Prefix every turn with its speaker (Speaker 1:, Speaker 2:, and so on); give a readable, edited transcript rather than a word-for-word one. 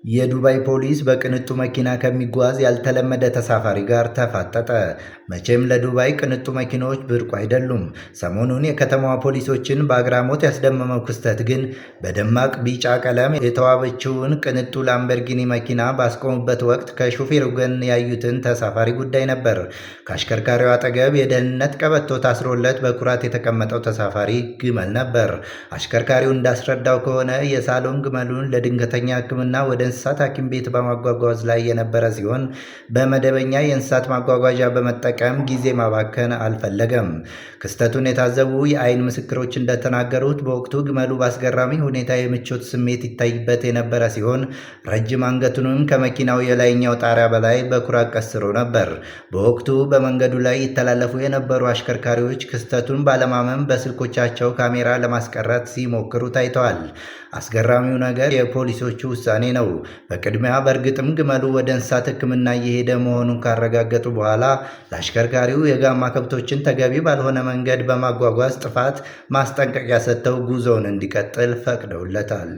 Speaker 1: የዱባይ ፖሊስ በቅንጡ መኪና ከሚጓዝ ያልተለመደ ተሳፋሪ ጋር ተፋጠጠ። መቼም ለዱባይ ቅንጡ መኪናዎች ብርቁ አይደሉም። ሰሞኑን የከተማዋ ፖሊሶችን በአግራሞት ያስደመመው ክስተት ግን በደማቅ ቢጫ ቀለም የተዋበችውን ቅንጡ ላምበርጊኒ መኪና ባስቆሙበት ወቅት ከሾፌሩ ጎን ያዩትን ተሳፋሪ ጉዳይ ነበር። ከአሽከርካሪው አጠገብ የደህንነት ቀበቶ ታስሮለት በኩራት የተቀመጠው ተሳፋሪ ግመል ነበር። አሽከርካሪው እንዳስረዳው ከሆነ የሳሎን ግመሉን ለድንገተኛ ሕክምና ወደ እንስሳት ሐኪም ቤት በማጓጓዝ ላይ የነበረ ሲሆን በመደበኛ የእንስሳት ማጓጓዣ በመጠቀም ጊዜ ማባከን አልፈለገም። ክስተቱን የታዘቡ የአይን ምስክሮች እንደተናገሩት በወቅቱ ግመሉ በአስገራሚ ሁኔታ የምቾት ስሜት ይታይበት የነበረ ሲሆን ረጅም አንገቱንም ከመኪናው የላይኛው ጣሪያ በላይ በኩራት ቀስሮ ነበር። በወቅቱ በመንገዱ ላይ ይተላለፉ የነበሩ አሽከርካሪዎች ክስተቱን ባለማመን በስልኮቻቸው ካሜራ ለማስቀረት ሲሞክሩ ታይተዋል። አስገራሚው ነገር የፖሊሶቹ ውሳኔ ነው። በቅድሚያ በእርግጥም ግመሉ ወደ እንስሳት ሕክምና እየሄደ መሆኑን ካረጋገጡ በኋላ ለአሽከርካሪው የጋማ ከብቶችን ተገቢ ባልሆነ መንገድ በማጓጓዝ ጥፋት ማስጠንቀቂያ ሰጥተው ጉዞውን እንዲቀጥል ፈቅደውለታል።